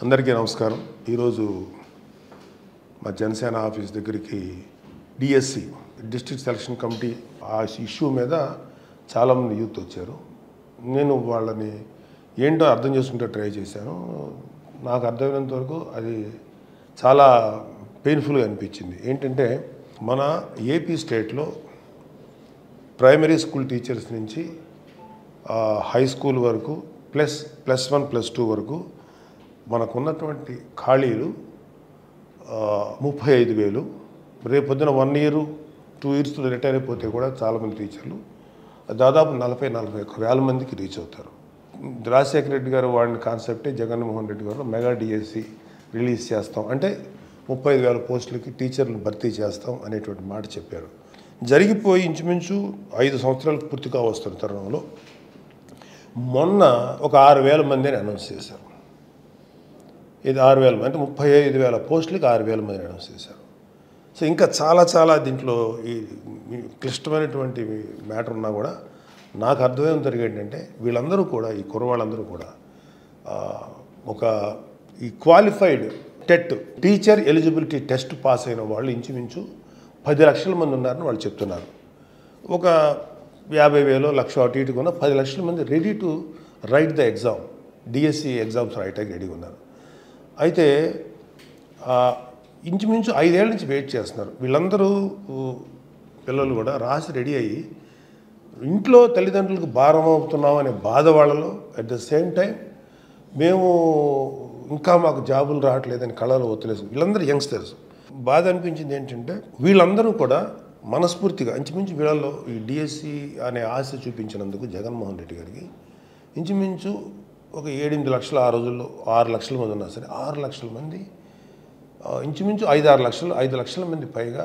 అందరికీ నమస్కారం. ఈరోజు మా జనసేన ఆఫీస్ దగ్గరికి డిఎస్సి డిస్ట్రిక్ట్ సెలక్షన్ కమిటీ ఆ ఇష్యూ మీద చాలామంది యూత్ వచ్చారు. నేను వాళ్ళని ఏంటో అర్థం చేసుకుంటే ట్రై చేశాను. నాకు అర్థమైనంత వరకు అది చాలా పెయిన్ఫుల్గా అనిపించింది. ఏంటంటే మన ఏపీ స్టేట్లో ప్రైమరీ స్కూల్ టీచర్స్ నుంచి హై స్కూల్ వరకు +1 +2 వరకు మనకున్నటువంటి ఖాళీలు 35,000. రేపొద్దున 1 year 2 years రిటైర్ అయిపోతే కూడా చాలామంది టీచర్లు దాదాపు 40,000 మందికి రీచ్ అవుతారు. రాజశేఖర రెడ్డి గారు వాడిన కాన్సెప్టే జగన్మోహన్ రెడ్డి గారు మెగా డిఎస్సి రిలీజ్ చేస్తాం అంటే 35,000 పోస్టులకి టీచర్లు భర్తీ చేస్తాం అనేటువంటి మాట చెప్పారు. జరిగిపోయి ఇంచుమించు 5 సంవత్సరాలు పూర్తిగా వస్తున్న తరుణంలో మొన్న ఒక 6,000 మంది అని అనౌన్స్ చేశారు. ఇది 6,000 అంటే 35,000 పోస్టులకి 6,000 మంది అనౌన్స్ చేశారు. సో ఇంకా చాలా దీంట్లో ఈ క్లిష్టమైనటువంటి మ్యాటర్ ఉన్నా కూడా నాకు అర్థమేం జరిగేంటంటే వీళ్ళందరూ కూడా ఈ కుర్రవాళ్ళందరూ కూడా ఒక ఈ qualified TET teacher eligibility test pass అయిన వాళ్ళు ఇంచుమించు 10 లక్షల మంది ఉన్నారని వాళ్ళు చెప్తున్నారు. ఒక 50,000 లక్ష అటు ఇటుగా ఉన్న 10 లక్షల మంది ready to right the exam, DSC exams రాయటానికి రెడీగా ఉన్నారు. అయితే ఇంచుమించు 5 ఏళ్ళ నుంచి వెయిట్ చేస్తున్నారు. వీళ్ళందరూ పిల్లలు కూడా రాసి రెడీ అయ్యి ఇంట్లో తల్లిదండ్రులకు భారం అవుతున్నాం అనే బాధ వాళ్ళలో, అట్ ద సేమ్ టైం మేము ఇంకా మాకు జాబులు రావట్లేదని కళలు ఒత్తిలేసి వీళ్ళందరూ యంగ్స్టర్స్. బాధ అనిపించింది ఏంటంటే వీళ్ళందరూ కూడా మనస్ఫూర్తిగా ఇంచుమించు వీళ్ళలో ఈ డిఎస్సి అనే ఆశ చూపించినందుకు జగన్మోహన్ రెడ్డి గారికి ఇంచుమించు ఒక 7-8 లక్షలు, ఆ రోజుల్లో 6 లక్షల మంది ఉన్నా సరే 6 లక్షల మంది ఇంచుమించు 5 లక్షల మంది పైగా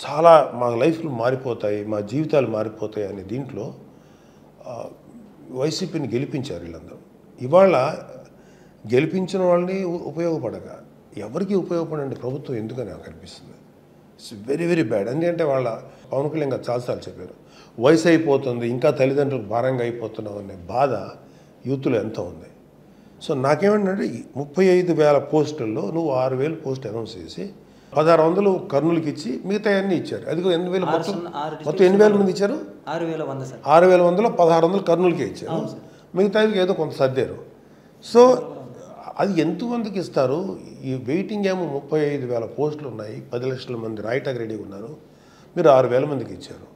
చాలా మా లైఫ్లు మారిపోతాయి, మా జీవితాలు మారిపోతాయి అనే దీంట్లో వైసీపీని గెలిపించారు వీళ్ళందరూ. ఇవాళ గెలిపించిన వాళ్ళని ఉపయోగపడక ఎవరికి ఉపయోగపడండి ప్రభుత్వం ఎందుకని నాకు అనిపిస్తుంది. It's very bad. ఎందుకంటే వాళ్ళ పవన్ కళ్యాణ్ గారు చాలాసార్లు చెప్పారు, వయసు అయిపోతుంది ఇంకా తల్లిదండ్రులకు భారంగా అయిపోతున్నాం అనే బాధ యూత్లో ఎంత ఉంది. సో నాకేమంటే 35,000 పోస్టుల్లో నువ్వు 6,000 పోస్టులు అనౌన్స్ చేసి 1,600 కర్నూలుకి ఇచ్చి మిగతా అన్నీ ఇచ్చారు. అది 8,000 మొత్తం 8,000 మంది ఇచ్చారు. 6,100లో 1,600 కర్నూలుకే ఇచ్చారు, మిగతా ఏదో కొంత సర్దారు. సో అది ఎంతమందికి ఇస్తారు? ఈ వెయిటింగ్ ఏమో 35,000 పోస్టులు ఉన్నాయి, 10 లక్షల మంది రాయటానికి రెడీగా ఉన్నారు, మీరు 6,000 మందికి ఇచ్చారు.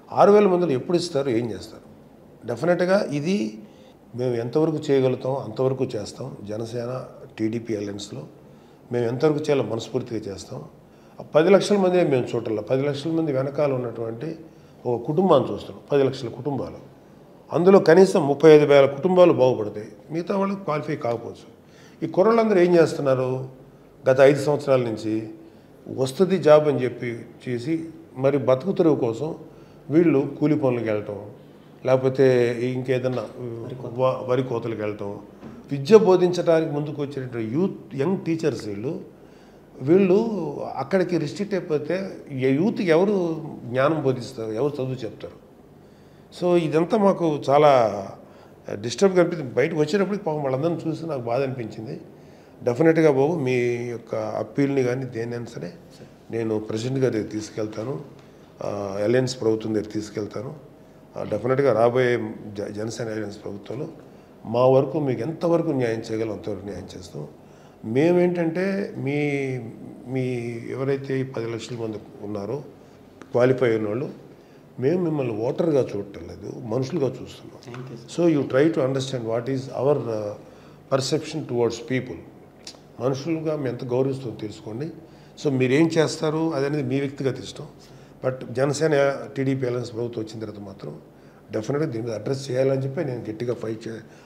6,000 మందిలో ఎప్పుడు ఇస్తారు, ఏం చేస్తారు? డెఫినెట్గా ఇది మేము ఎంతవరకు చేయగలుగుతాం అంతవరకు చేస్తాం. జనసేన టీడీపీ అలయన్స్లో మేము ఎంతవరకు చేయాలో మనస్ఫూర్తిగా చేస్తాం. 10 లక్షల మంది మేము చూడాలి. 10 లక్షల మంది వెనకాల ఉన్నటువంటి ఒక కుటుంబాన్ని చూస్తున్నాం, 10 లక్షల కుటుంబాలు. అందులో కనీసం 35,000 కుటుంబాలు బాగుపడతాయి, మిగతా వాళ్ళు క్వాలిఫై కాకపోవచ్చు. ఈ కుర్రలందరూ ఏం చేస్తున్నారు? గత 5 సంవత్సరాల నుంచి వస్తుంది జాబ్ అని చెప్పి చేసి మరి బతుకు తెరువు కోసం వీళ్ళు కూలి పనులకు వెళ్ళటం, లేకపోతే ఇంకేదన్నా వరి కోతలకు వెళ్ళటం, విద్య బోధించడానికి ముందుకు వచ్చేటువంటి యంగ్ టీచర్స్ వీళ్ళు అక్కడికి రిస్ట్రిక్ట్ అయిపోతే యూత్కి ఎవరు జ్ఞానం బోధిస్తారు, ఎవరు చదువు చెప్తారు? సో ఇదంతా మాకు చాలా డిస్టర్బ్గా అనిపించింది. బయటకు వచ్చేటప్పటికి పాపం వాళ్ళందరినీ చూసి నాకు బాధ అనిపించింది. డెఫినెట్గా బాబు మీ యొక్క అప్పీల్ని కానీ దేనైనా సరే నేను ప్రెసిడెంట్ గారి దగ్గర తీసుకెళ్తాను, అలయన్స్ ప్రభుత్వం దగ్గర తీసుకెళ్తాను. డెఫినెట్గా రాబోయే జనసేన అలయన్స్ ప్రభుత్వంలో మా వరకు మీకు ఎంతవరకు న్యాయం చేయగలం అంతవరకు న్యాయం చేస్తాం. మేమేంటంటే మీ ఎవరైతే 10 లక్షల మంది ఉన్నారో క్వాలిఫై అయిన వాళ్ళు, మేము మిమ్మల్ని ఓటర్గా చూడటం లేదు, మనుషులుగా చూస్తున్నాం. So you try to understand what is our perception towards people. మనుషులుగా మేము ఎంత గౌరవిస్తుందో తెలుసుకోండి. సో మీరేం చేస్తారు అదనేది మీ వ్యక్తిగత ఇష్టం. బట్ జనసేన టీడీపీ అలయన్స్ ప్రభుత్వం వచ్చిన తర్వాత మాత్రం డెఫినెట్గా దీని మీద అడ్రస్ చేయాలని చెప్పి నేను గట్టిగా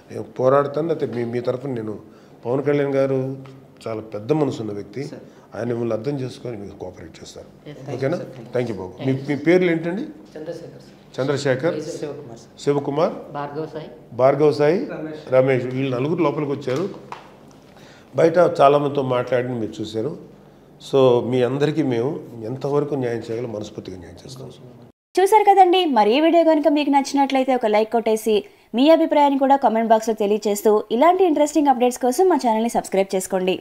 నేను పోరాడుతాను. అయితే మీ తరఫున నేను పవన్ కళ్యాణ్ గారు చాలా పెద్ద మనసు ఉన్న వ్యక్తి, ఆయన మిమ్మల్ని అర్థం చేసుకొని మీకు కోఆపరేట్ చేస్తారు. ఓకేనా? థ్యాంక్ యూ బాబు. మీ పేర్లు ఏంటండి? చంద్రశేఖర్, శివకుమార్, భార్గవ్ సాయి, రమేష్. వీళ్ళు 4 లోపలికి వచ్చారు. బయట చాలామందితో మాట్లాడి మీరు చూశారు. సో మీ అందరికీ మేము ఎంతవరకు న్యాయం చేయగలం మనస్ఫూర్తిగా న్యాయం చేస్తాం. చూసారు కదండి. మరి ఈ వీడియో కనుక మీకు నచ్చినట్లయితే ఒక లైక్ కొట్టేసి మీ అభిప్రాయాన్ని కూడా కామెంట్ బాక్స్లో తెలియజేస్తూ ఇలాంటి ఇంట్రెస్టింగ్ అప్డేట్స్ కోసం మా ఛానల్ని సబ్స్క్రైబ్ చేసుకోండి.